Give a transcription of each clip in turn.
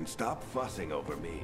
can stop fussing over me.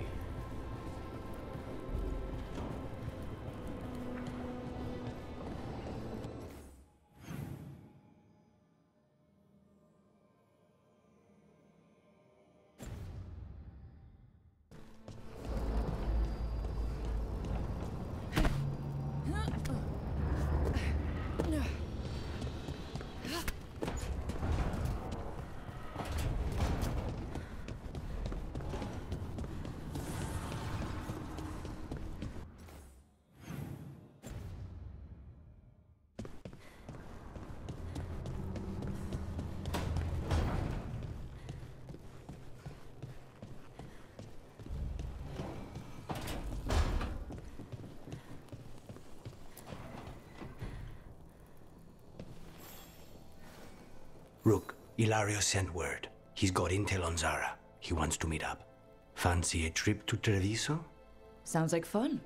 Rook, Ilario sent word. He's got intel on Zara. He wants to meet up. Fancy a trip to Treviso? Sounds like fun.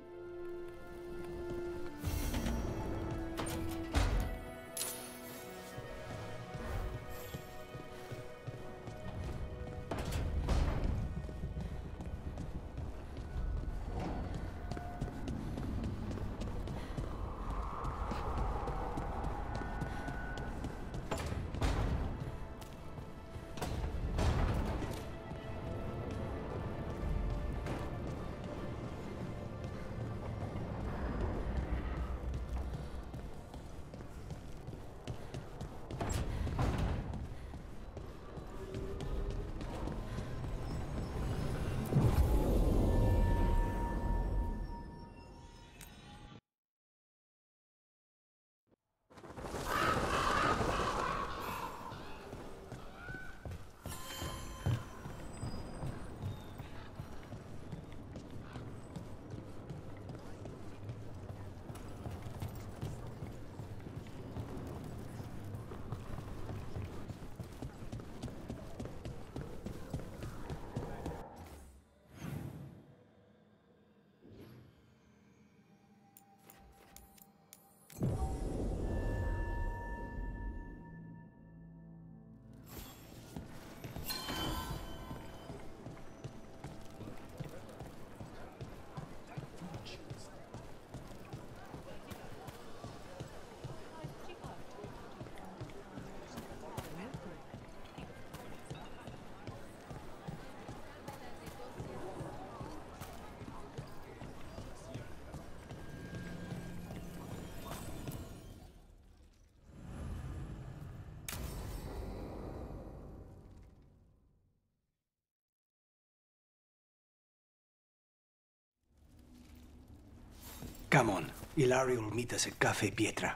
Come on, Ilario will meet us at Cafe Pietra.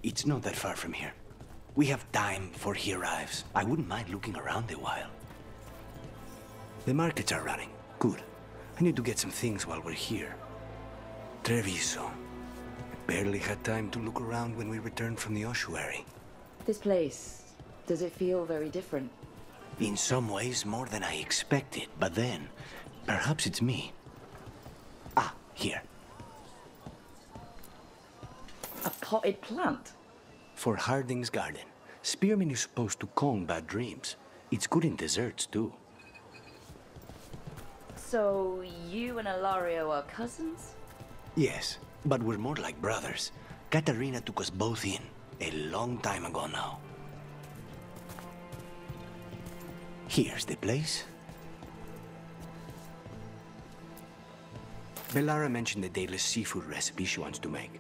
It's not that far from here. We have time before he arrives. I wouldn't mind looking around a while. The markets are running. Good. I need to get some things while we're here. Treviso. I barely had time to look around when we returned from the ossuary. This place, does it feel very different? In some ways, more than I expected. But then, perhaps it's me. Ah, here. A potted plant? For Harding's garden. Spearmint is supposed to calm bad dreams. It's good in desserts, too. So, you and Ilario are cousins? Yes, but we're more like brothers. Katarina took us both in, a long time ago now. Here's the place. Bellara mentioned the Dalish seafood recipe she wants to make.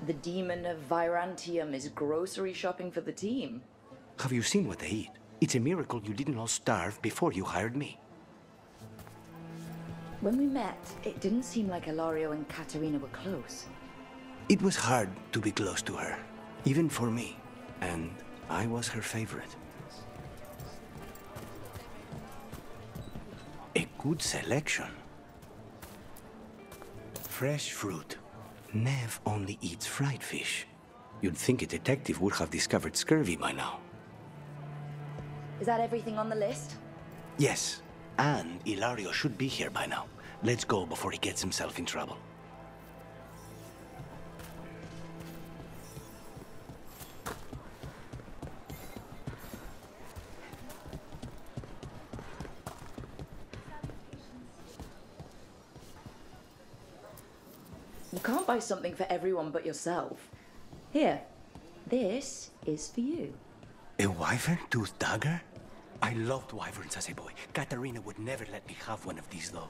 The demon of Virantium is grocery shopping for the team. Have you seen what they eat? It's a miracle you didn't all starve before you hired me. When we met, it didn't seem like Ilario and Katarina were close. It was hard to be close to her, even for me. And I was her favorite. A good selection. Fresh fruit. Nev only eats fried fish. You'd think a detective would have discovered scurvy by now. Is that everything on the list? Yes, and Ilario should be here by now. Let's go before he gets himself in trouble. You can't buy something for everyone but yourself. Here, this is for you. A wyvern tooth dagger? I loved wyverns as a boy. Katarina would never let me have one of these, though.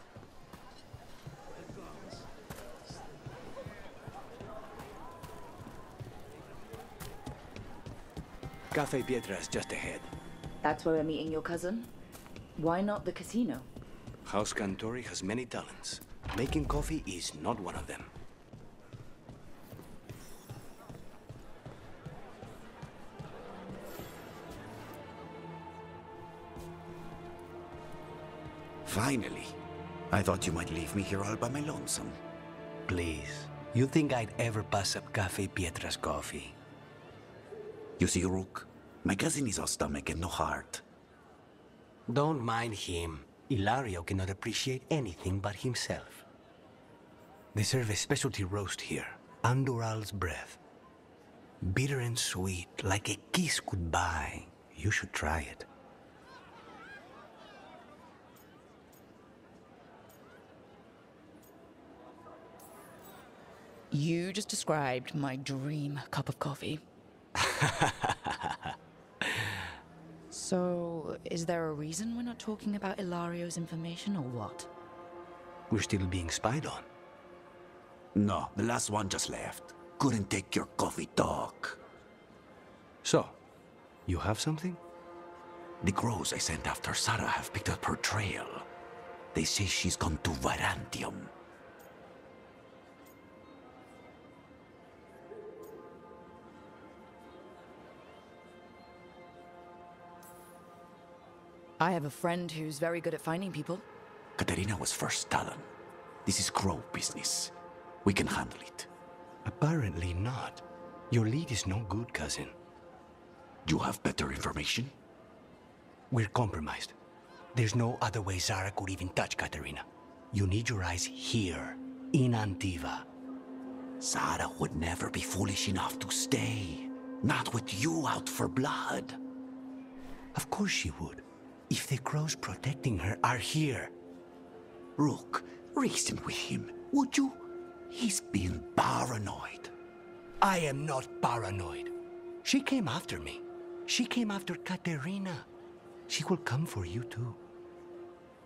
Cafe Pietra is just ahead. That's where we're meeting your cousin? Why not the casino? House Cantori has many talents. Making coffee is not one of them. Finally. I thought you might leave me here all by my lonesome. Please. You think I'd ever pass up Cafe Pietra's coffee? You see, Rook, my cousin is all stomach and no heart. Don't mind him. Ilario cannot appreciate anything but himself. They serve a specialty roast here, Andoral's breath. Bitter and sweet, like a kiss goodbye. You should try it. You just described my dream cup of coffee. So, is there a reason we're not talking about Ilario's information or what? We're still being spied on. No, the last one just left. Couldn't take your coffee talk. So, you have something? The crows I sent after Sarah have picked up her trail. They say she's gone to Virantium. I have a friend who's very good at finding people. Katerina was first Talon. This is crow business. We can handle it. Apparently not. Your lead is no good, cousin. You have better information? We're compromised. There's no other way Zara could even touch Katerina. You need your eyes here, in Antiva. Sarah would never be foolish enough to stay. Not with you out for blood. Of course she would. If the crows protecting her are here. Rook, reason with him, would you? He's being paranoid. I am not paranoid. She came after me. She came after Katerina. She will come for you too.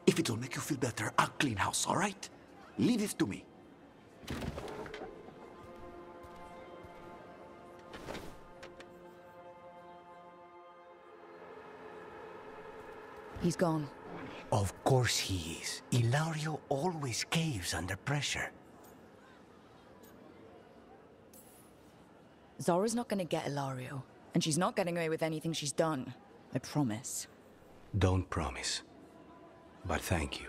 If it'll make you feel better, I'll clean house, all right? Leave it to me. He's gone. Of course he is. Ilario always caves under pressure. Zora's not gonna get Ilario, and she's not getting away with anything she's done. I promise. Don't promise. But thank you.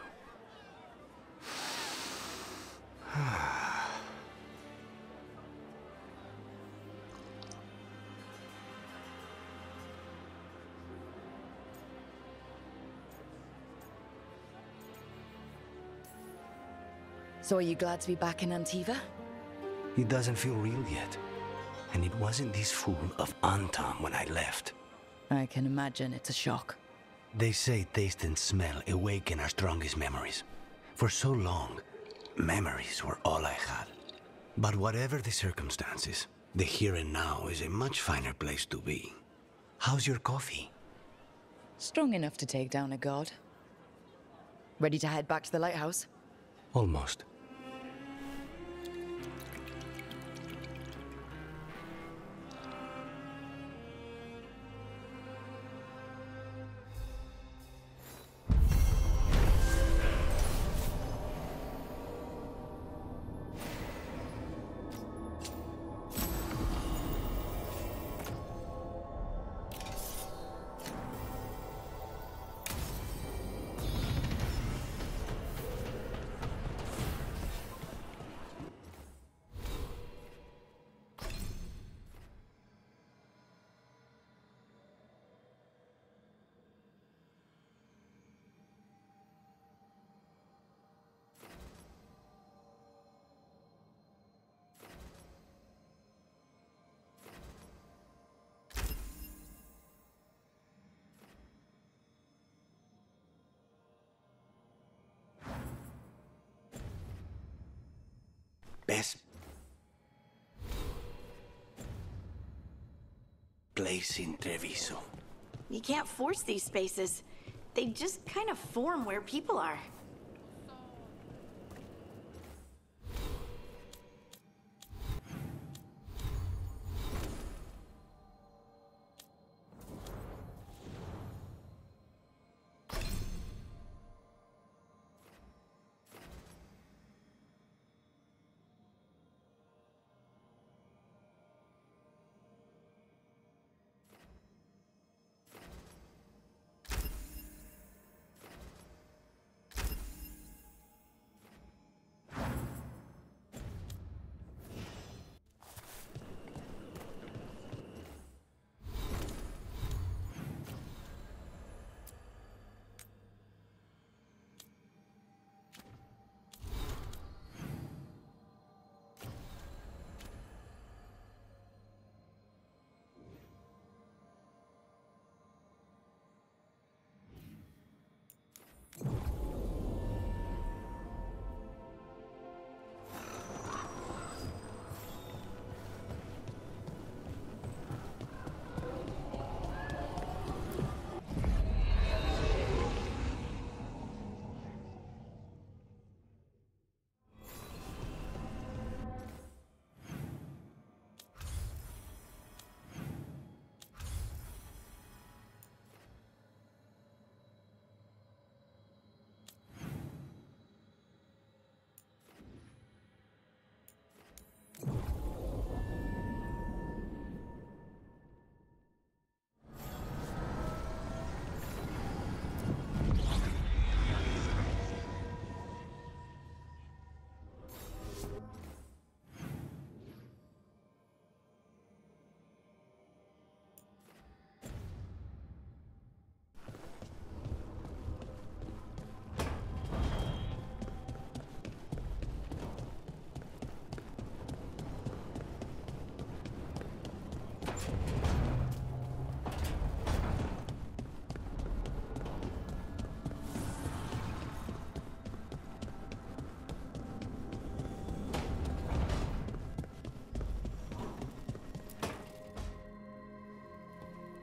So are you glad to be back in Antiva? It doesn't feel real yet. And it wasn't this fool of Anton when I left. I can imagine it's a shock. They say taste and smell awaken our strongest memories. For so long, memories were all I had. But whatever the circumstances, the here and now is a much finer place to be. How's your coffee? Strong enough to take down a god. Ready to head back to the lighthouse? Almost. Best place in Treviso. You can't force these spaces. They just kind of form where people are.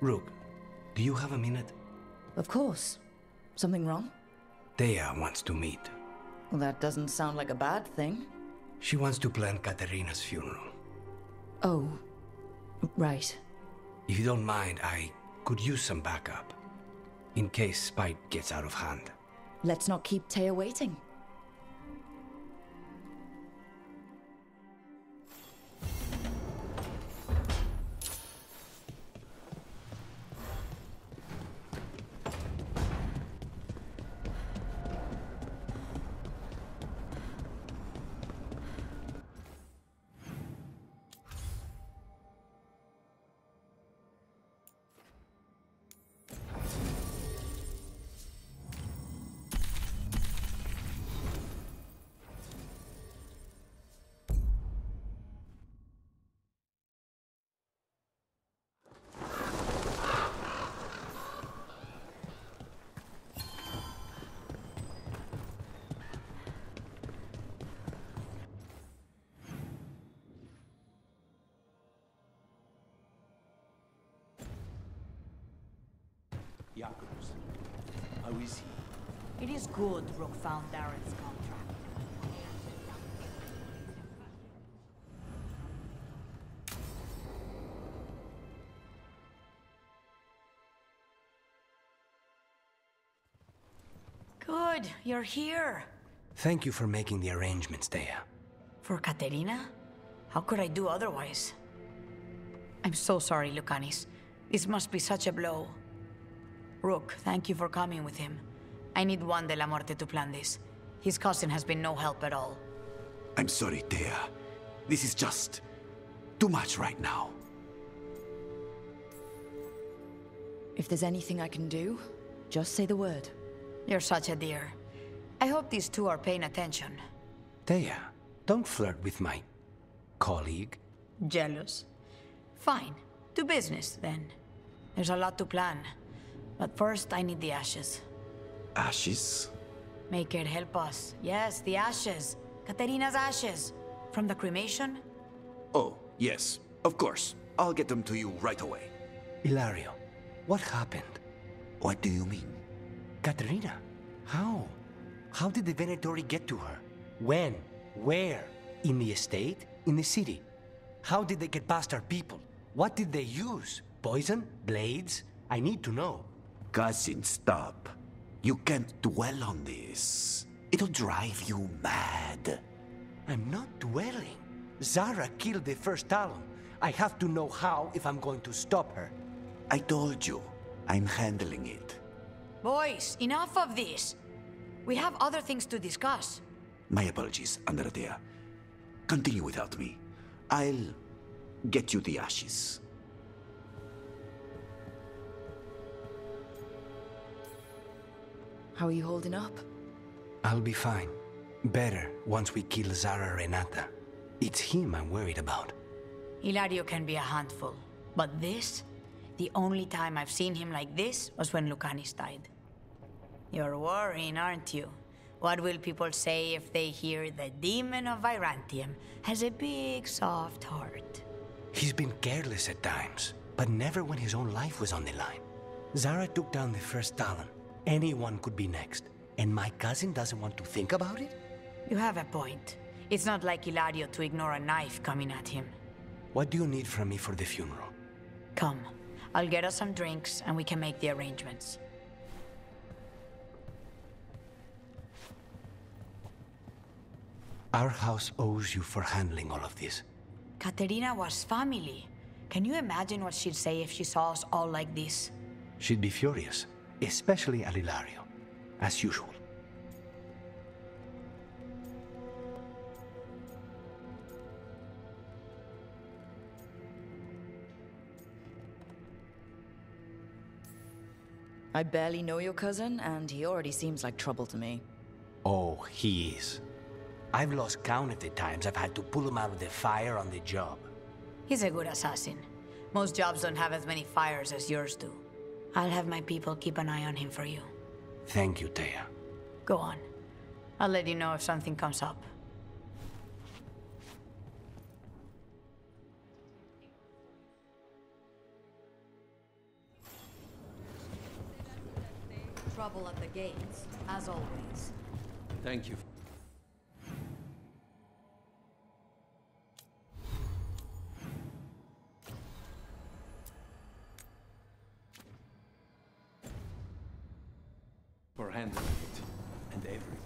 Rook, do you have a minute? Of course. Something wrong? Thea wants to meet. Well, that doesn't sound like a bad thing. She wants to plan Katerina's funeral. Oh, right. If you don't mind, I could use some backup. In case Spite gets out of hand. Let's not keep Taya waiting. Jakobs, how is he? It is good Rook found Darren's contract. Good, you're here. Thank you for making the arrangements, Thea. For Katerina? How could I do otherwise? I'm so sorry, Lucanis. This must be such a blow. Rook, thank you for coming with him. I need Juan de la Muerte to plan this. His cousin has been no help at all. I'm sorry, Thea. This is just too much right now. If there's anything I can do, just say the word. You're such a dear. I hope these two are paying attention. Thea, don't flirt with my colleague. Jealous? Fine. To business, then. There's a lot to plan. But first, I need the ashes. Ashes? Make it help us. Yes, the ashes. Katerina's ashes. From the cremation? Oh, yes, of course. I'll get them to you right away. Ilario, what happened? What do you mean? Katerina, how? How did the Venatori get to her? When? Where? In the estate? In the city? How did they get past our people? What did they use? Poison? Blades? I need to know. Cousin, stop. You can't dwell on this. It'll drive you mad. I'm not dwelling. Zara killed the first Talon. I have to know how if I'm going to stop her. I told you, I'm handling it. Boys, enough of this. We have other things to discuss. My apologies, Andrea. Continue without me. I'll get you the ashes. How are you holding up? I'll be fine. Better once we kill Zara Renata. It's him I'm worried about. Ilario can be a handful, but this? The only time I've seen him like this was when Lucanis died. You're worrying, aren't you? What will people say if they hear the demon of Virantium has a big, soft heart? He's been careless at times, but never when his own life was on the line. Zara took down the first Talon. Anyone could be next. And my cousin doesn't want to think about it? You have a point. It's not like Ilario to ignore a knife coming at him. What do you need from me for the funeral? Come. I'll get us some drinks and we can make the arrangements. Our house owes you for handling all of this. Katerina was family. Can you imagine what she'd say if she saw us all like this? She'd be furious, especially at Ilario, as usual. I barely know your cousin, and he already seems like trouble to me. Oh, he is. I've lost count of the times I've had to pull him out of the fire on the job. He's a good assassin. Most jobs don't have as many fires as yours do. I'll have my people keep an eye on him for you. Thank you, Thea. Go on. I'll let you know if something comes up. Trouble at the gates, as always. Thank you. For handling it and everything.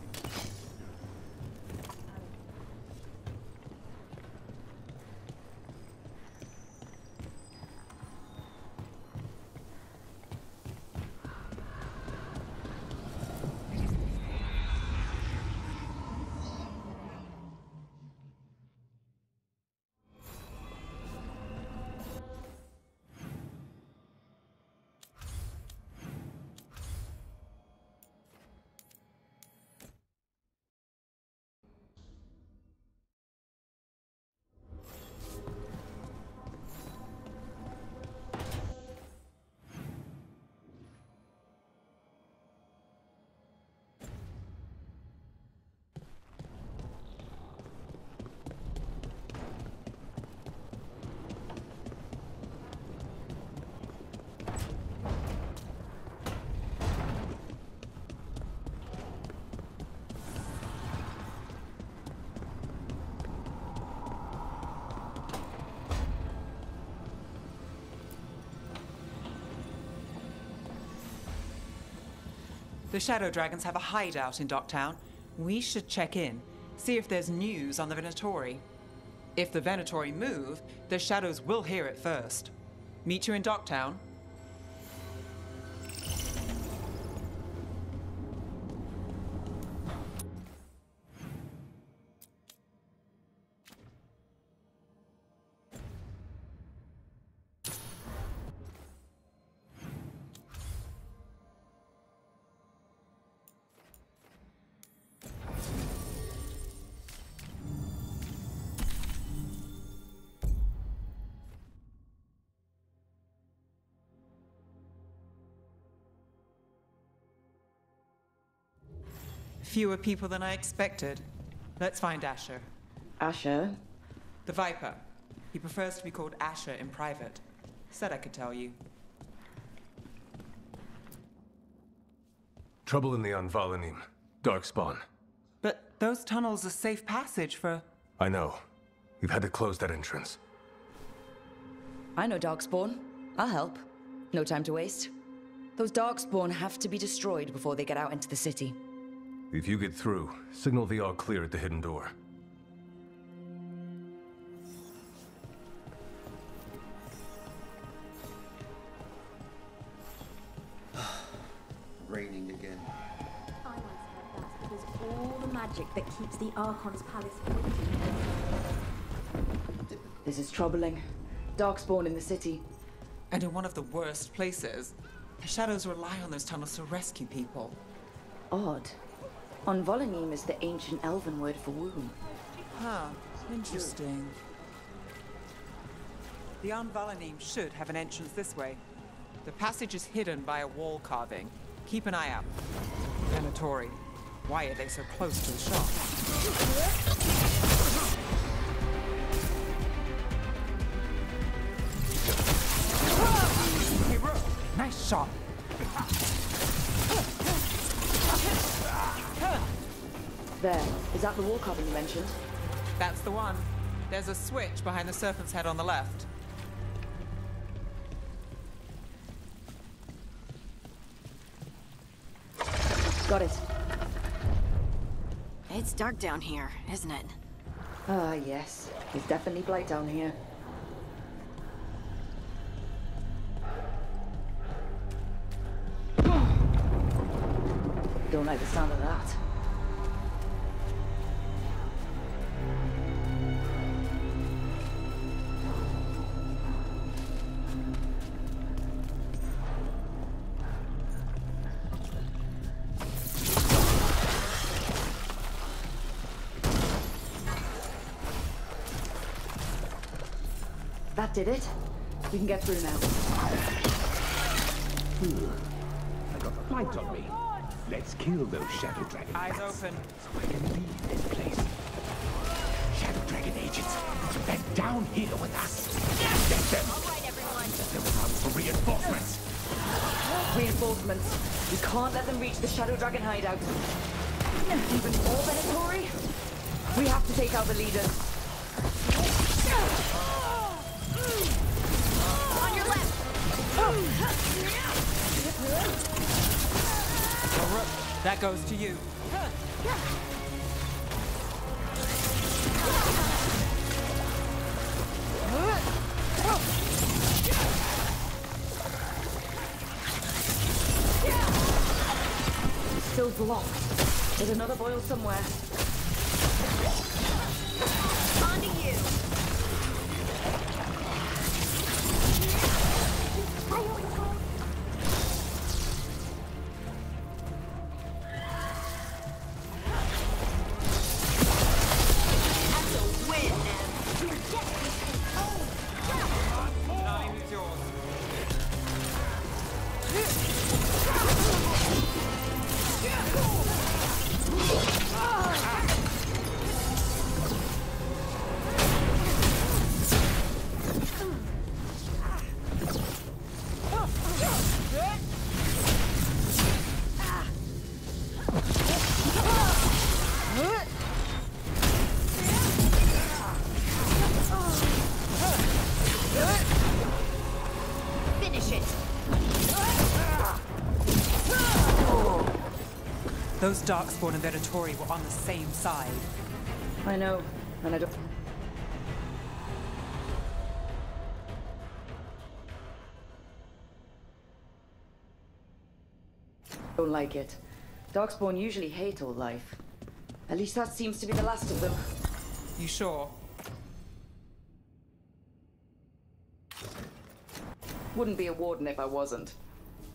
The Shadow Dragons have a hideout in Docktown. We should check in, see if there's news on the Venatori. If the Venatori move, the Shadows will hear it first. Meet you in Docktown. Fewer people than I expected. Let's find Asher. Asher? The Viper. He prefers to be called Asher in private. Said I could tell you. Trouble in the Anvalanim. Darkspawn. But those tunnels are safe passage for... I know. We've had to close that entrance. I know Darkspawn. I'll help. No time to waste. Those Darkspawn have to be destroyed before they get out into the city. If you get through, signal the all clear at the hidden door. Raining again. I once heard that was all the magic that keeps the Archon's palace empty. This is troubling. Darkspawn in the city. And in one of the worst places. The Shadows rely on those tunnels to rescue people. Odd. Onvolanim is the ancient elven word for womb. Huh. Interesting. The Anvalanim should have an entrance this way. The passage is hidden by a wall carving. Keep an eye out. Venatori. Why are they so close to the shop? Hero! Nice shot! There. Is that the wall carving you mentioned? That's the one. There's a switch behind the serpent's head on the left. Got it. It's dark down here, isn't it? Ah, yes. It's definitely bright down here. Don't like the sound of that. That did it. We can get through now. I got the light on me. Let's kill those Shadow Dragon. Eyes open. So I can leave this place. Shadow Dragon agents, they're down here with us. Get them! All right, everyone. They're out for reinforcements. Reinforcements. We can't let them reach the Shadow Dragon hideout. Even more Venatori? We have to take out the leaders. On your left. That goes to you. It's still blocked. There's another boil somewhere. On to you. That's a win, man. Nine is yours. Finish it. Those Darkspawn and Venatori were on the same side. I know, and I don't like it. Darkspawn usually hate all life. At least that seems to be the last of them. You sure? Wouldn't be a warden if I wasn't.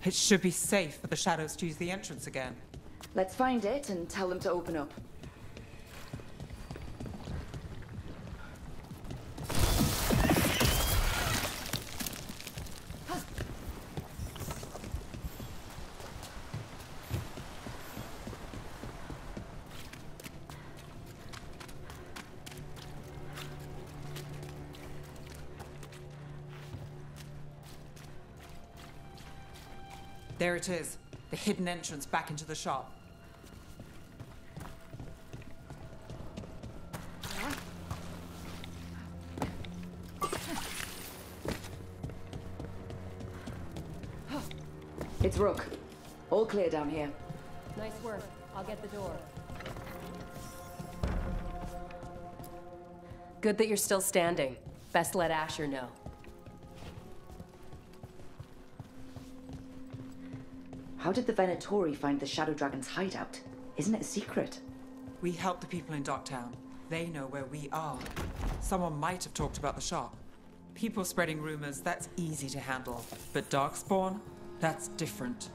It should be safe for the Shadows to use the entrance again. Let's find it and tell them to open up. There it is. The hidden entrance back into the shop. It's Rook. All clear down here. Nice work. I'll get the door. Good that you're still standing. Best let Asher know. How did the Venatori find the Shadow Dragon's hideout? Isn't it a secret? We help the people in Docktown. They know where we are. Someone might have talked about the shop. People spreading rumors, that's easy to handle. But Darkspawn? That's different.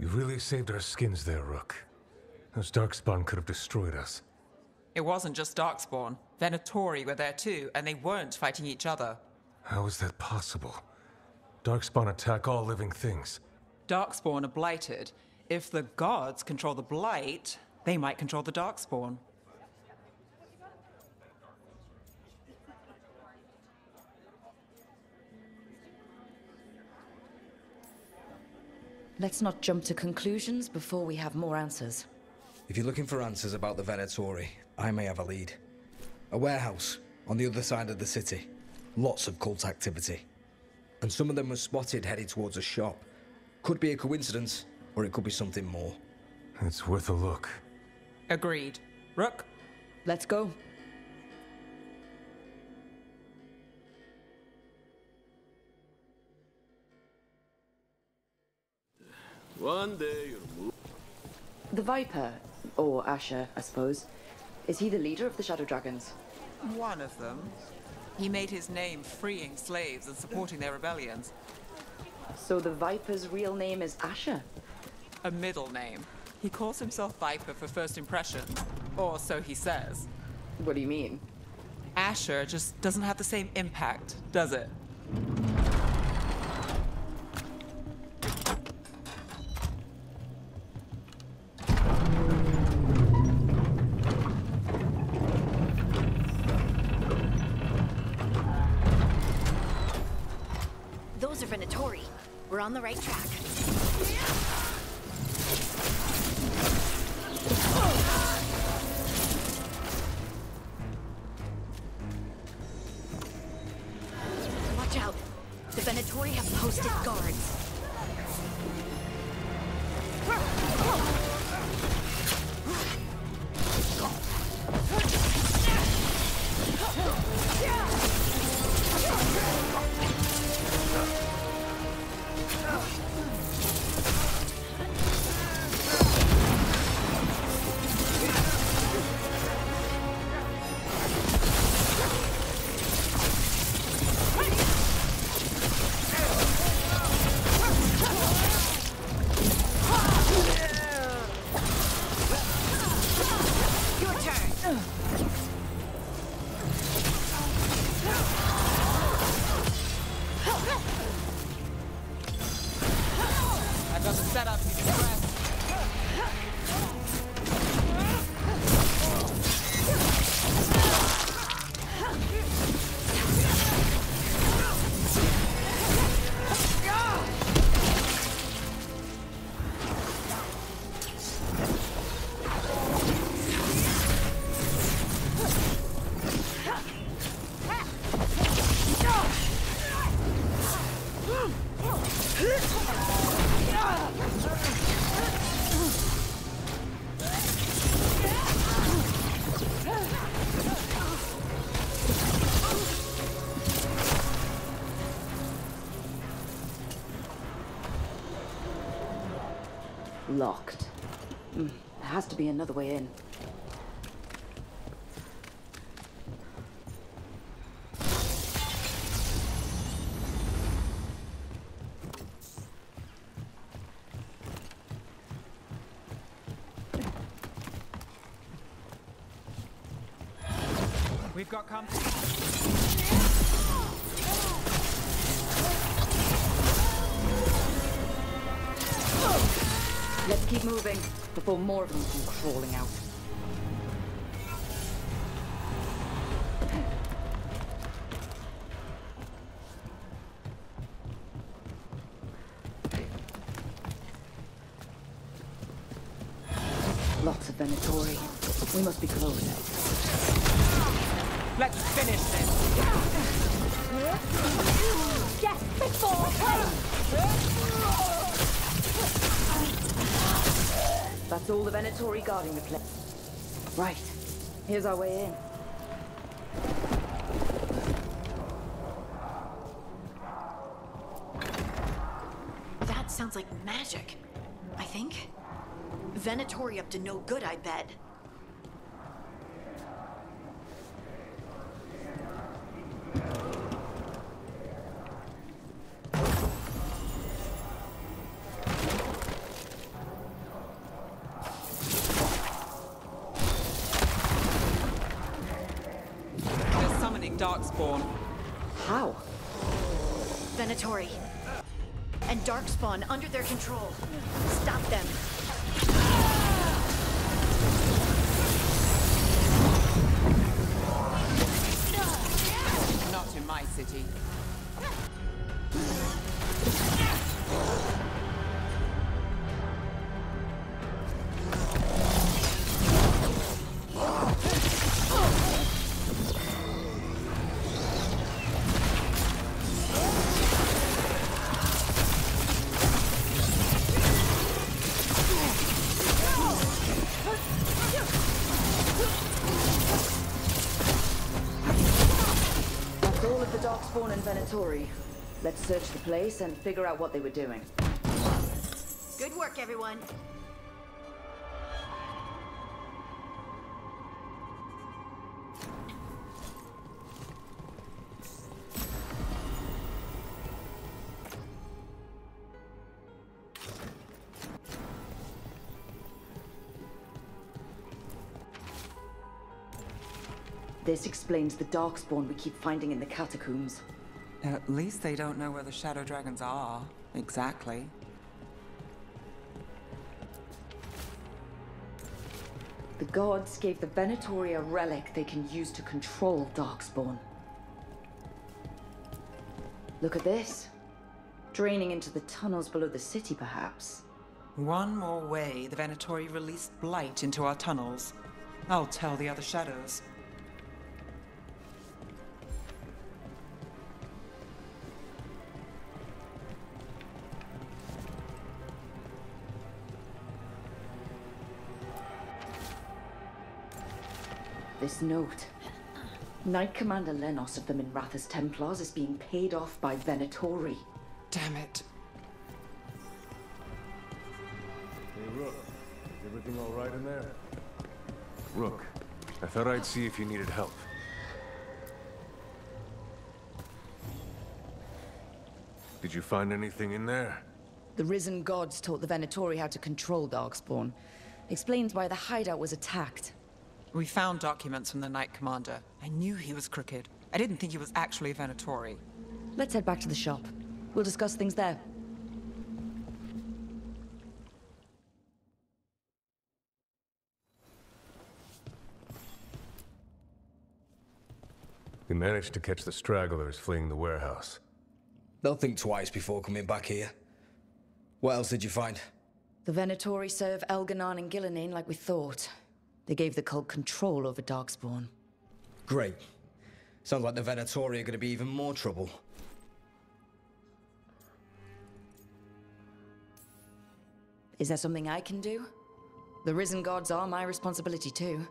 You really saved our skins there, Rook. Those Darkspawn could have destroyed us. It wasn't just Darkspawn. Venatori were there too, and they weren't fighting each other. How is that possible? Darkspawn attack all living things. Darkspawn are blighted. If the gods control the blight, they might control the Darkspawn. Let's not jump to conclusions before we have more answers. If you're looking for answers about the Venatori, I may have a lead. A warehouse on the other side of the city. Lots of cult activity. And some of them were spotted headed towards a shop. Could be a coincidence, or it could be something more. It's worth a look. Agreed. Rook? Let's go. One day you'll... The Viper, or Asher, I suppose. Is he the leader of the Shadow Dragons? One of them. He made his name freeing slaves and supporting their rebellions. So the Viper's real name is Asher? A middle name. He calls himself Viper for first impression. Or so he says. What do you mean? Asher just doesn't have the same impact, does it? Those are Venatori. We're on the right track. Watch out. The Venatori have posted guards. Locked. There has to be another way in. We've got company. Let's keep moving before more of them come crawling out. Venatori. We must be close. Let's finish this! Yes, before That's all the Venatori guarding the place. Right. Here's our way in. That sounds like magic, I think. Venatori up to no good, I bet. They're summoning Darkspawn. How? Venatori. And Darkspawn under their control. Stop them. Not in my city. That's all of the Darkspawn and Venatori. Let's search the place and figure out what they were doing. Good work, everyone. This explains the Darkspawn we keep finding in the catacombs. At least they don't know where the Shadow Dragons are. Exactly. The gods gave the Venatori a relic they can use to control Darkspawn. Look at this. Draining into the tunnels below the city, perhaps. One more way the Venatori released blight into our tunnels. I'll tell the other shadows. This note. Knight Commander Lenos of the Minrathous Templars is being paid off by Venatori. Damn it. Hey, Rook. Is everything all right in there? Rook, I thought I'd see if you needed help. Did you find anything in there? The risen gods taught the Venatori how to control Darkspawn. Explains why the hideout was attacked. We found documents from the Knight Commander. I knew he was crooked. I didn't think he was actually a Venatori. Let's head back to the shop. We'll discuss things there. We managed to catch the stragglers fleeing the warehouse. They'll think twice before coming back here. What else did you find? The Venatori serve Elganon and Gillenane like we thought. They gave the cult control over Darkspawn. Great. Sounds like the Venatori are going to be even more trouble. Is there something I can do? The risen gods are my responsibility too.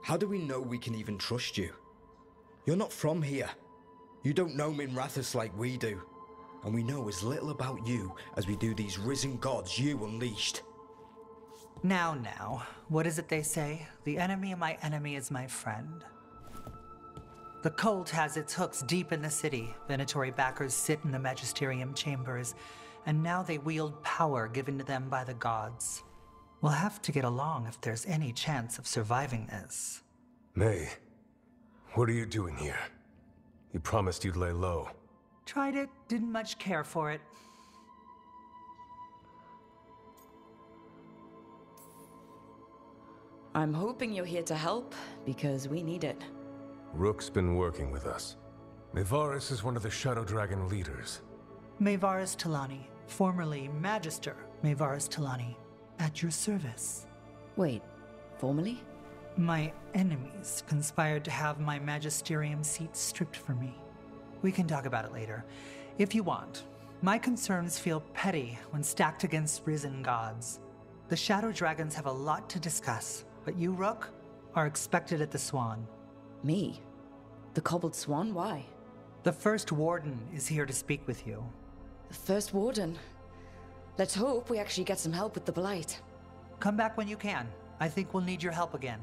How do we know we can even trust you? You're not from here. You don't know Minrathous like we do. And we know as little about you as we do these risen gods you unleashed. Now, what is it they say? The enemy of my enemy is my friend. The cult has its hooks deep in the city. Venatori backers sit in the magisterium chambers, and now they wield power given to them by the gods. We'll have to get along if there's any chance of surviving this. May, what are you doing here? You promised you'd lay low. Tried it, didn't much care for it. I'm hoping you're here to help, because we need it. Rook's been working with us. Mevaris is one of the Shadow Dragon leaders. Mevaris Talani, formerly Magister Mevaris Talani, at your service. Wait, Formally? My enemies conspired to have my magisterium seat stripped from me. We can talk about it later, if you want. My concerns feel petty when stacked against risen gods. The Shadow Dragons have a lot to discuss, but you, Rook, are expected at the Swan. Me? The Cobbled Swan? Why? The First Warden is here to speak with you. The First Warden? Let's hope we actually get some help with the Blight. Come back when you can. I think we'll need your help again.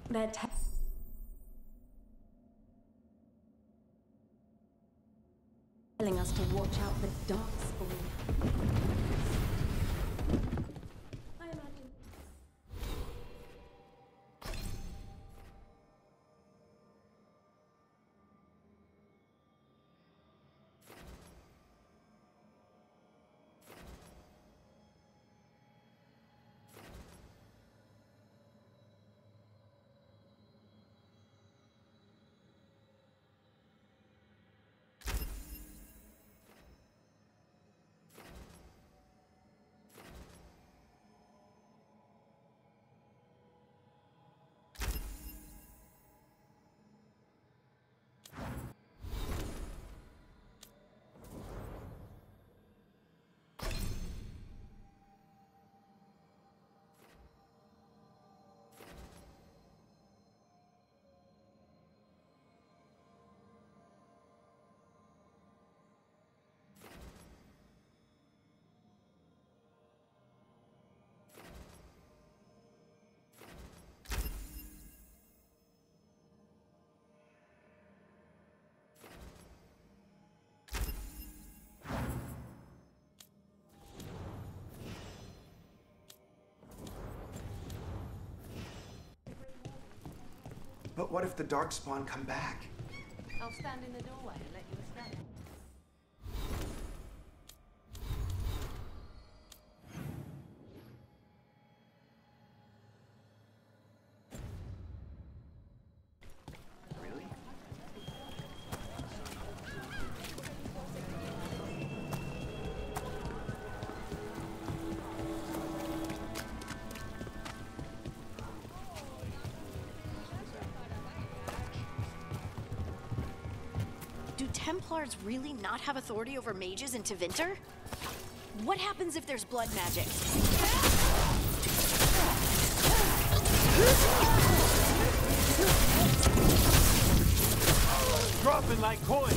They're telling us to watch out for Darkspawn. I imagine. But what if the Darkspawn come back? I'll stand in the doorway and let you escape. Do Templars really not have authority over mages in Tevinter? What happens if there's blood magic? Dropping like coin.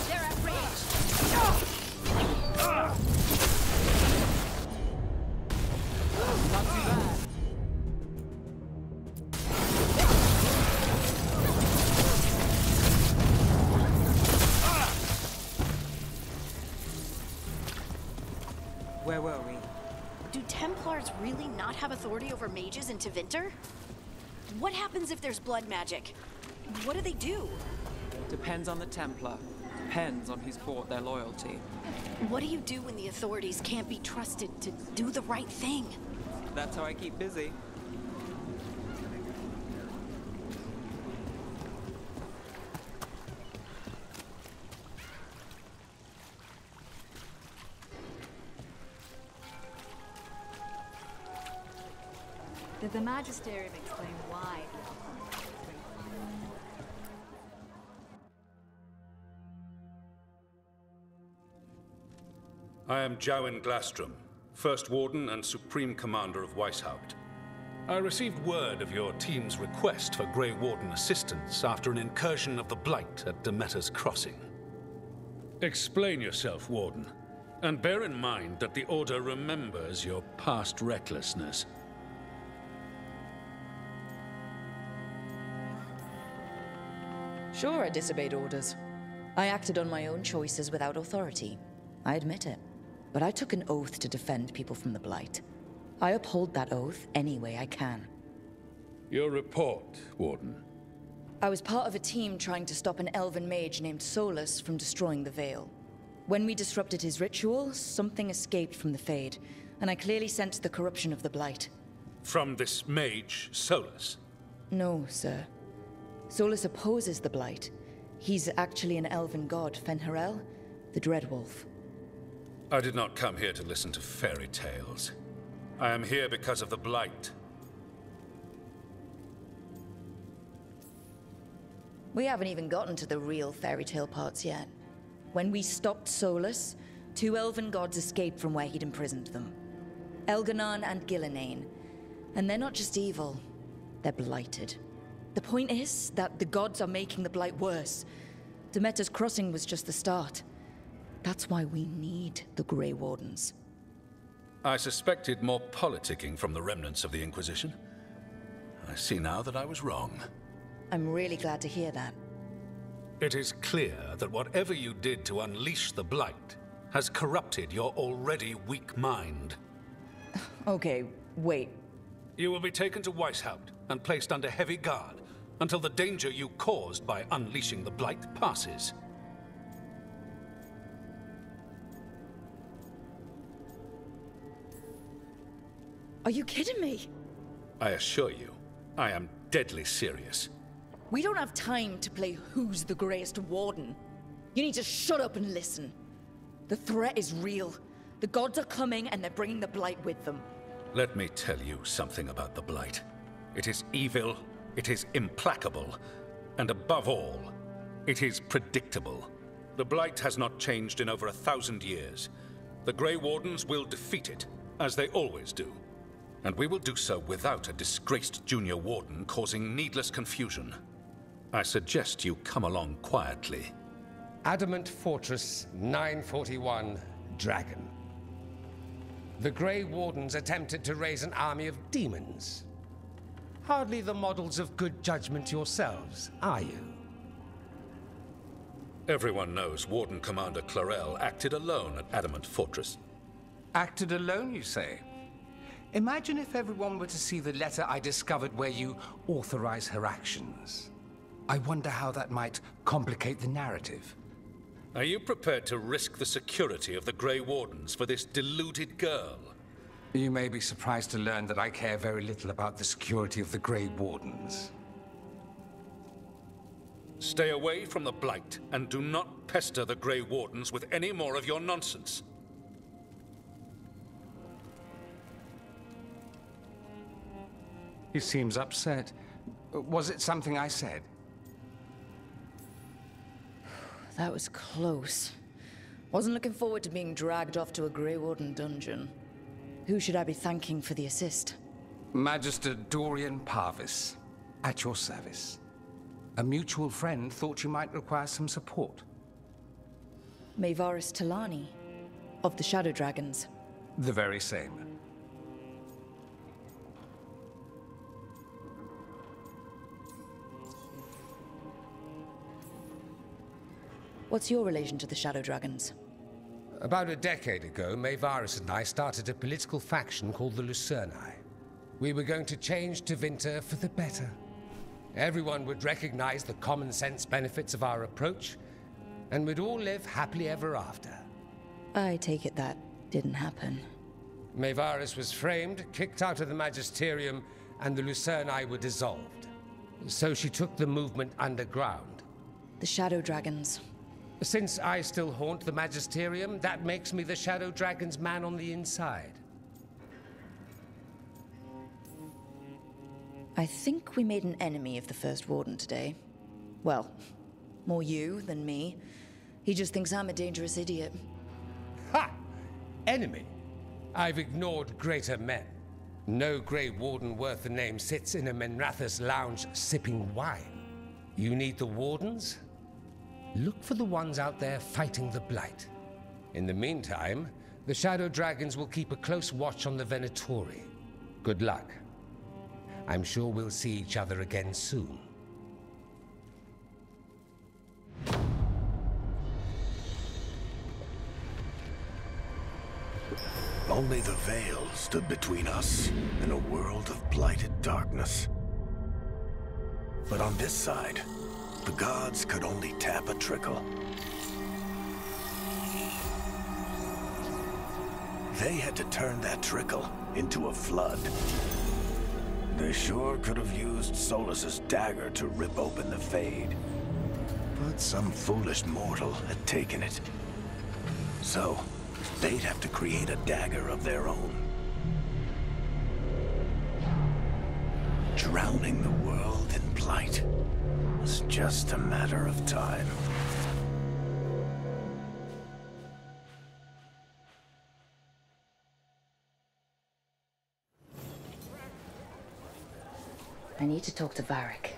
They're outraged. Not too bad. Where were we? Do Templars really not have authority over mages in Tevinter? What happens if there's blood magic? What do they do? Depends on the Templar. Depends on who's bought their loyalty. What do you do when the authorities can't be trusted to do the right thing? That's how I keep busy. Did the Magisterium explain why? I am Jowen Glastrom, First Warden and Supreme Commander of Weishaupt. I received word of your team's request for Grey Warden assistance after an incursion of the Blight at Demeter's Crossing. Explain yourself, Warden, and bear in mind that the Order remembers your past recklessness. Sure, I disobeyed orders. I acted on my own choices without authority. I admit it. But I took an oath to defend people from the Blight. I uphold that oath any way I can. Your report, Warden. I was part of a team trying to stop an elven mage named Solus from destroying the Veil. When we disrupted his ritual, something escaped from the Fade, and I clearly sensed the corruption of the Blight. From this mage, Solus? No, sir. Solus opposes the Blight. He's actually an elven god, Fen'Harel, the Dreadwolf. I did not come here to listen to fairy tales. I am here because of the Blight. We haven't even gotten to the real fairy tale parts yet. When we stopped Solus, 2 elven gods escaped from where he'd imprisoned them. Elganon and Gillenane. And they're not just evil, they're blighted. The point is that the gods are making the Blight worse. Demeter's Crossing was just the start. That's why we need the Grey Wardens. I suspected more politicking from the remnants of the Inquisition. I see now that I was wrong. I'm really glad to hear that. It is clear that whatever you did to unleash the Blight has corrupted your already weak mind. Okay, wait. You will be taken to Weishaupt and placed under heavy guard until the danger you caused by unleashing the Blight passes. Are you kidding me? I assure you, I am deadly serious. We don't have time to play who's the greatest warden. You need to shut up and listen. The threat is real. The gods are coming and they're bringing the Blight with them. Let me tell you something about the Blight. It is evil, it is implacable, and above all, it is predictable. The Blight has not changed in over 1,000 years. The Grey Wardens will defeat it, as they always do. And we will do so without a disgraced junior warden causing needless confusion. I suggest you come along quietly. Adamant Fortress 941, Dragon. The Grey Wardens attempted to raise an army of demons. Hardly the models of good judgment yourselves, are you? Everyone knows Warden Commander Clarel acted alone at Adamant Fortress. Acted alone, you say? Imagine if everyone were to see the letter I discovered where you authorize her actions. I wonder how that might complicate the narrative. Are you prepared to risk the security of the Grey Wardens for this deluded girl? You may be surprised to learn that I care very little about the security of the Grey Wardens. Stay away from the Blight, and do not pester the Grey Wardens with any more of your nonsense. He seems upset. Was it something I said? That was close. Wasn't looking forward to being dragged off to a Grey Warden dungeon. Who should I be thanking for the assist? Magister Dorian Parvis, at your service. A mutual friend thought you might require some support. Maevaris Talani, of the Shadow Dragons. The very same. What's your relation to the Shadow Dragons? About a decade ago, Maevaris and I started a political faction called the Lucerni. We were going to change Tevinter for the better. Everyone would recognize the common sense benefits of our approach, and we'd all live happily ever after. I take it that didn't happen. Maevaris was framed, kicked out of the Magisterium, and the Lucerni were dissolved. So she took the movement underground. The Shadow Dragons. Since I still haunt the Magisterium, that makes me the Shadow Dragon's man on the inside. I think we made an enemy of the First Warden today. Well, more you than me. He just thinks I'm a dangerous idiot. Ha! Enemy? I've ignored greater men. No Grey Warden worth the name sits in a Menrathus lounge sipping wine. You need the Wardens? Look for the ones out there fighting the Blight. In the meantime, the Shadow Dragons will keep a close watch on the Venatori. Good luck. I'm sure we'll see each other again soon. Only the Veil stood between us and a world of blighted darkness. But on this side, the gods could only tap a trickle. They had to turn that trickle into a flood. They sure could have used Solus's dagger to rip open the Fade. But some foolish mortal had taken it. So, they'd have to create a dagger of their own. Drowning the world in blight was just a matter of time. I need to talk to Varric.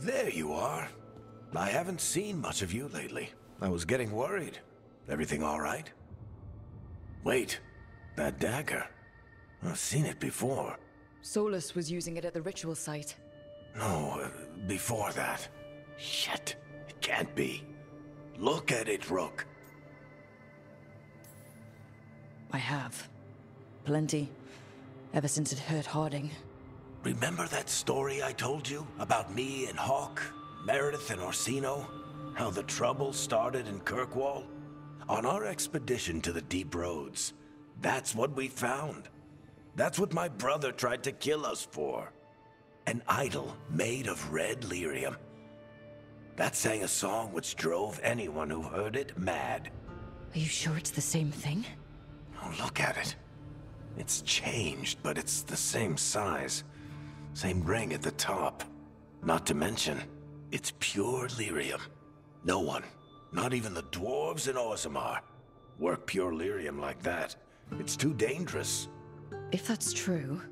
There you are. I haven't seen much of you lately. I was getting worried. Everything all right? Wait, that dagger. I've seen it before. Solus was using it at the ritual site. No, before that. Shit, it can't be. Look at it, Rook. I have. Plenty. Ever since it hurt Harding. Remember that story I told you about me and Hawk, Meredith and Orsino? How the trouble started in Kirkwall? On our expedition to the Deep Roads, that's what we found. That's what my brother tried to kill us for. An idol made of red lyrium. That sang a song which drove anyone who heard it mad. Are you sure it's the same thing? Oh, look at it. It's changed, but it's the same size. Same ring at the top. Not to mention, it's pure lyrium. No one, not even the dwarves in Orzammar, work pure lyrium like that. It's too dangerous. If that's true,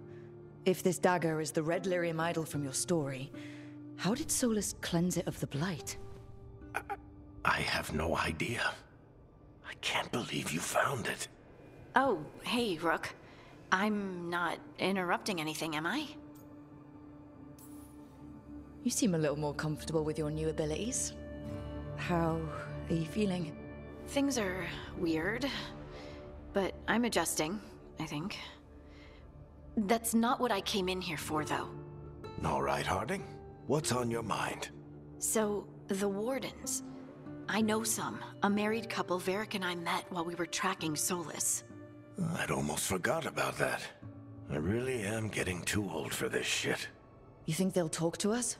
if this dagger is the red lyrium idol from your story, how did Solus cleanse it of the blight? I have no idea. I can't believe you found it. Oh, hey, Rook. I'm not interrupting anything, am I? You seem a little more comfortable with your new abilities. How are you feeling? Things are weird, but I'm adjusting, I think. That's not what I came in here for, though. All right, Harding. What's on your mind? So, the Wardens. I know some. A married couple Varric and I met while we were tracking Solus. I'd almost forgot about that. I really am getting too old for this shit. You think they'll talk to us?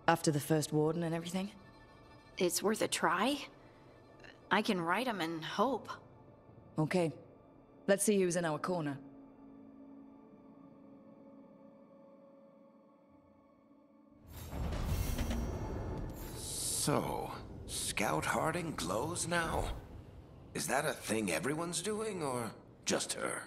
After the first warden and everything? It's worth a try. I can write them and hope. Okay. Let's see who's in our corner. So, Scout Harding glows now? Is that a thing everyone's doing, or just her?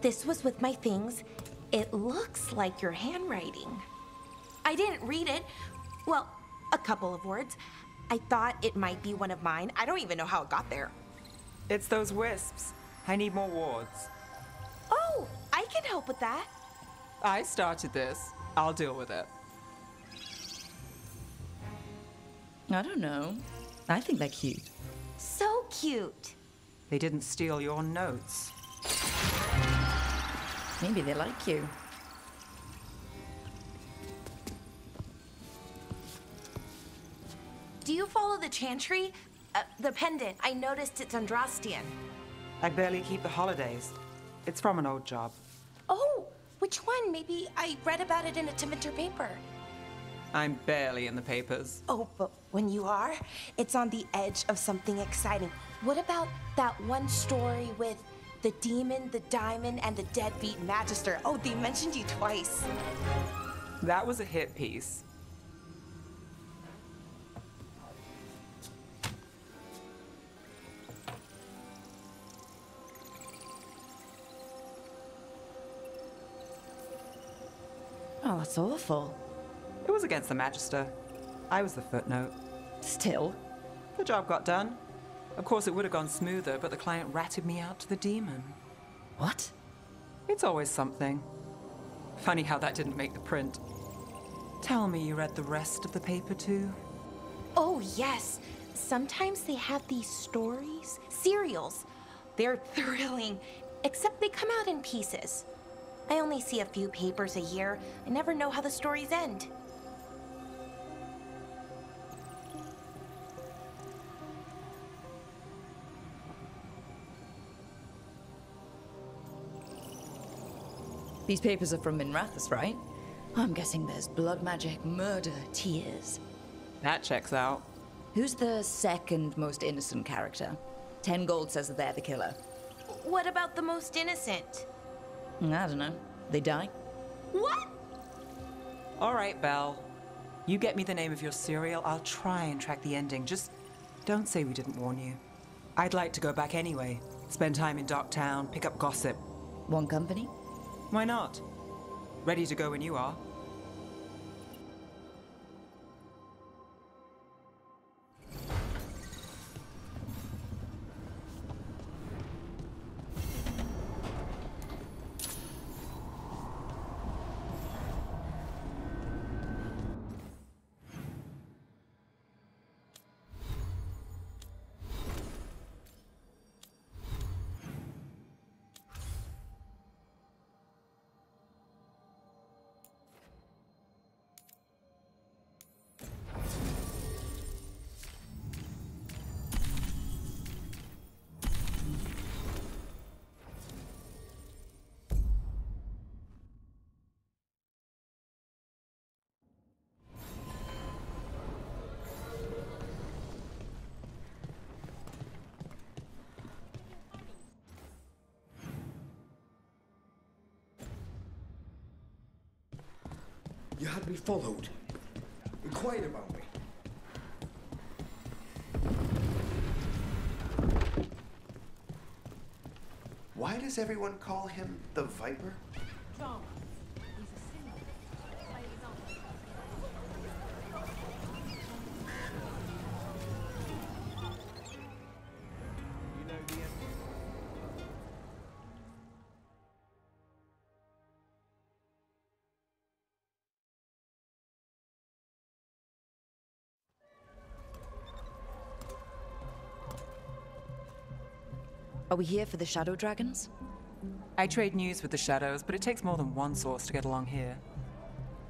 This was with my things. It looks like your handwriting. I didn't read it. Well, a couple of words. I thought it might be one of mine. I don't even know how it got there. It's those wisps. I need more wards. Oh, I can help with that. I started this. I'll deal with it. I don't know. I think they're cute. So cute. They didn't steal your notes. Maybe they like you. Do you follow the chantry? The pendant. I noticed it's Andrastian. I barely keep the holidays. It's from an old job. Oh, which one? Maybe I read about it in a Timinter paper. I'm barely in the papers. Oh, but when you are, it's on the edge of something exciting. What about that one story with the demon, the diamond, and the deadbeat magister? Oh, they mentioned you twice. That was a hit piece. Oh, that's awful. It was against the Magister. I was the footnote. Still? The job got done. Of course, it would have gone smoother, but the client ratted me out to the demon. What? It's always something. Funny how that didn't make the print. Tell me you read the rest of the paper, too? Oh, yes. Sometimes they have these stories, serials. They're thrilling, except they come out in pieces. I only see a few papers a year. I never know how the stories end. These papers are from Minrathous, right? I'm guessing there's blood magic, murder, tears. That checks out. Who's the second most innocent character? 10 gold says that they're the killer. What about the most innocent? I don't know. They die? What? All right, Belle. You get me the name of your serial, I'll try and track the ending. Just don't say we didn't warn you. I'd like to go back anyway. Spend time in Docktown, pick up gossip. One company? Why not? Ready to go when you are. You had me followed. Inquired about me. Why does everyone call him the Viper? Are we here for the Shadow Dragons? I trade news with the Shadows, but it takes more than one source to get along here.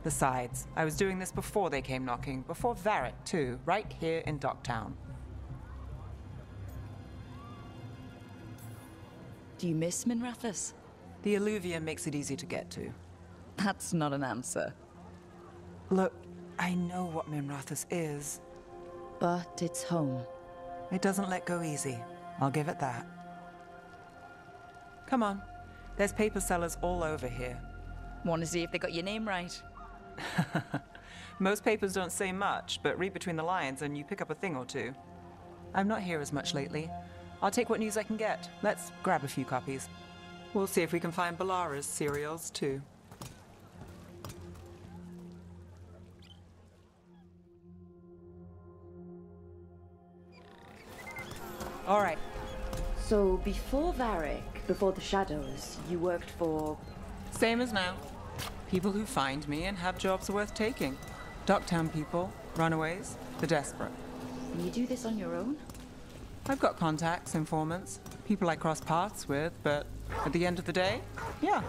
Besides, I was doing this before they came knocking, before Varric too, right here in Docktown. Do you miss Minrathous? The Alluvium makes it easy to get to. That's not an answer. Look, I know what Minrathous is. But it's home. It doesn't let go easy. I'll give it that. Come on. There's paper sellers all over here. Want to see if they got your name right? Most papers don't say much, but read between the lines and you pick up a thing or two. I'm not here as much lately. I'll take what news I can get. Let's grab a few copies. We'll see if we can find Balara's serials, too. All right. So before Varric, before the Shadows, you worked for... Same as now. People who find me and have jobs worth taking. Docktown people, runaways, the desperate. And you do this on your own? I've got contacts, informants, people I cross paths with, but at the end of the day, yeah,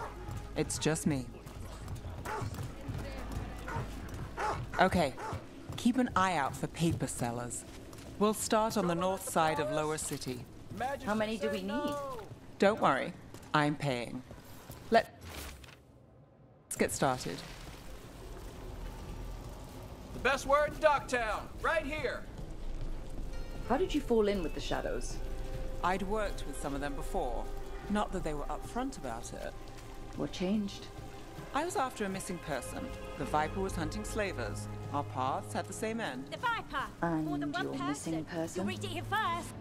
it's just me. Okay, keep an eye out for paper sellers. We'll start on the north side of Lower City. How many do we need? Don't worry, I'm paying. Let's get started. The best word in Docktown, right here. How did you fall in with the Shadows? I'd worked with some of them before. Not that they were upfront about it. What changed? I was after a missing person. The Viper was hunting slavers. Our paths had the same end. The Viper! And More than one your missing person? You read it here first.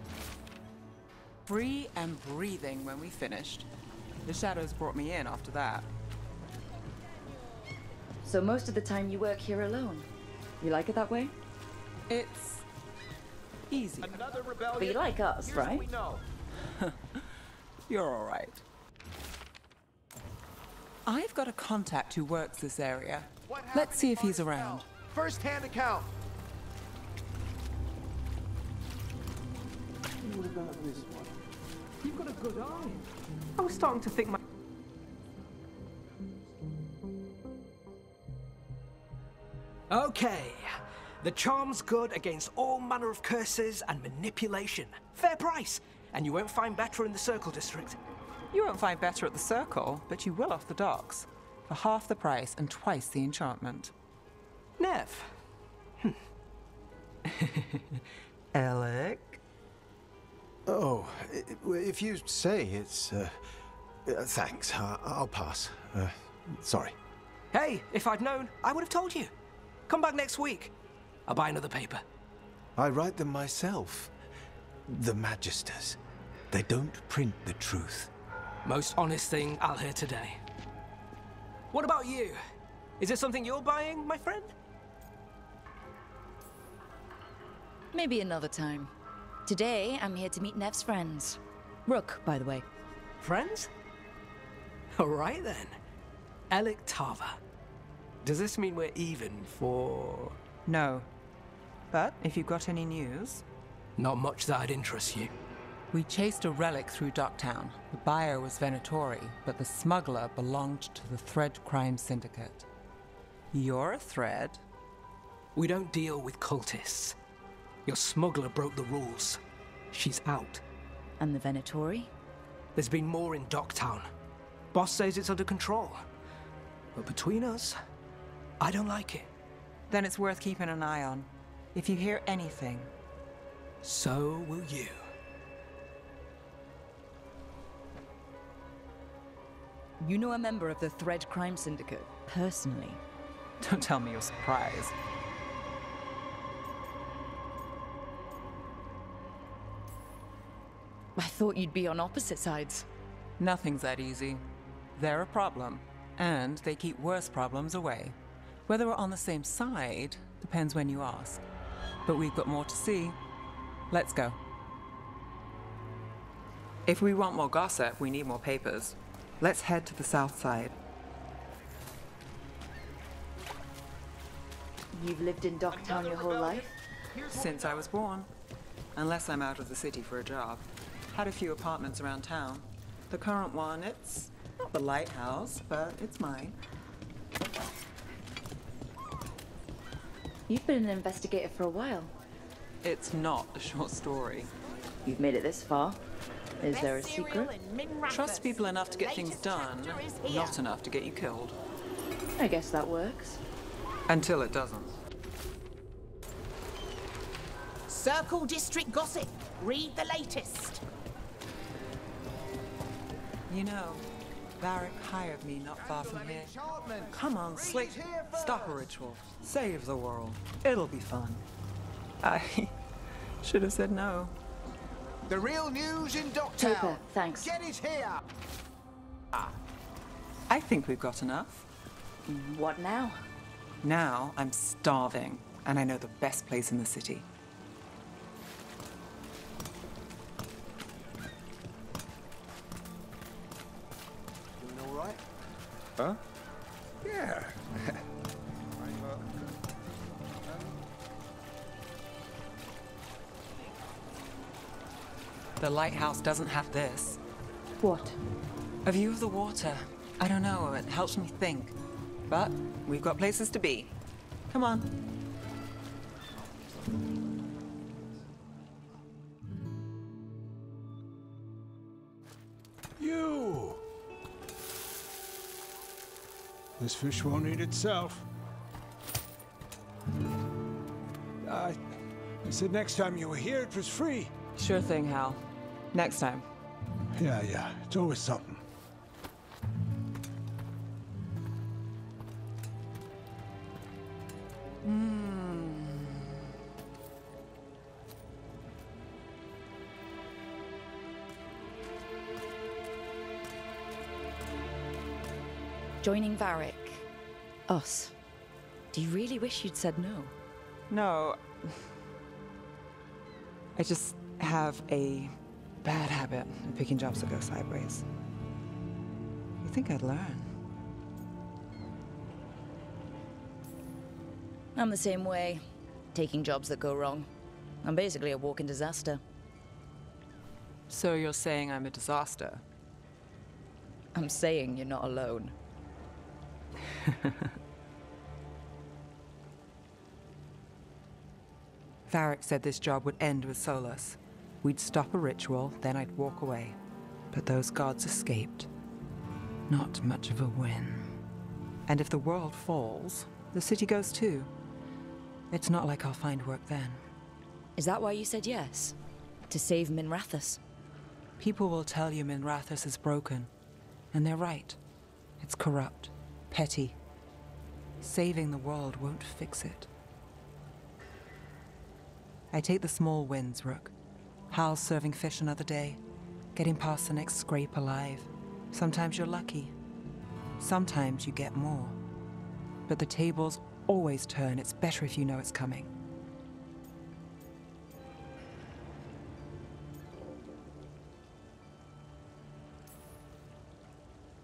Free and breathing when we finished. The Shadows brought me in after that. So most of the time you work here alone? You like it that way? It's easy. But you like us, right? You're all right. I've got a contact who works this area. Let's see if he's around. First-hand account. You've got a good eye. I was starting to think my... Okay. The charm's good against all manner of curses and manipulation. Fair price. And you won't find better in the Circle District. You won't find better at the Circle, but you will off the docks. For half the price and twice the enchantment. Nev. Alec? Oh, if you say it's... thanks. I'll pass. Sorry. Hey, if I'd known, I would have told you. Come back next week. I'll buy another paper. I write them myself. The Magisters. They don't print the truth. Most honest thing I'll hear today. What about you? Is it something you're buying, my friend? Maybe another time. Today, I'm here to meet Nev's friends. Rook, by the way. Friends? All right then. Alec Tava. Does this mean we're even for... No. But if you've got any news... Not much that'd interest you. We chased a relic through Docktown. The buyer was Venatori, but the smuggler belonged to the Thread Crime Syndicate. You're a Thread? We don't deal with cultists. Your smuggler broke the rules. She's out. And the Venatori? There's been more in Docktown. Boss says it's under control. But between us, I don't like it. Then it's worth keeping an eye on. If you hear anything... So will you. You know a member of the Thread Crime Syndicate, personally? Don't tell me you're surprised. I thought you'd be on opposite sides. Nothing's that easy. They're a problem, and they keep worse problems away. Whether we're on the same side depends when you ask. But we've got more to see. Let's go. If we want more gossip, we need more papers. Let's head to the south side. You've lived in Docktown your whole life? Since I was born. Unless I'm out of the city for a job. Had a few apartments around town. The current one, it's not the lighthouse, but it's mine. You've been an investigator for a while. It's not a short story. You've made it this far. Is there a secret? Trust people enough to get things done, not enough to get you killed. I guess that works. Until it doesn't. Circle District gossip. Read the latest. You know, Varric hired me not far from here. Come on, Slick. Stop a ritual. Save the world. It'll be fun. I should have said no. The real news in Docktown. Paper, thanks. Get it here. I think we've got enough. What now? Now I'm starving, and I know the best place in the city. Huh? Yeah. The lighthouse doesn't have this. What? A view of the water. I don't know, it helps me think. But we've got places to be. Come on. You! This fish won't eat itself. You said next time you were here it was free. Sure thing, Hal. Next time. Yeah, it's always something. Joining Varric. Us. Do you really wish you'd said no? No. I just have a bad habit of picking jobs that go sideways. You think I'd learn? I'm the same way. Taking jobs that go wrong. I'm basically a walking disaster. So you're saying I'm a disaster? I'm saying you're not alone. Varric said this job would end with Solus. We'd stop a ritual, then I'd walk away. But those gods escaped. Not much of a win. And if the world falls, the city goes too. It's not like I'll find work then. Is that why you said yes? To save Minrathous? People will tell you Minrathous is broken. And they're right. It's corrupt. Petty. Saving the world won't fix it. I take the small wins, Rook. Hal's serving fish another day. Getting past the next scrape alive. Sometimes you're lucky. Sometimes you get more. But the tables always turn. It's better if you know it's coming.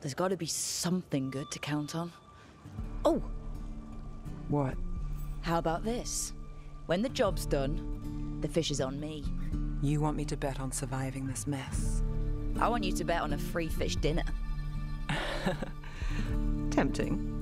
There's got to be something good to count on. Oh! What? How about this? When the job's done, the fish is on me. You want me to bet on surviving this mess? I want you to bet on a free fish dinner. Tempting.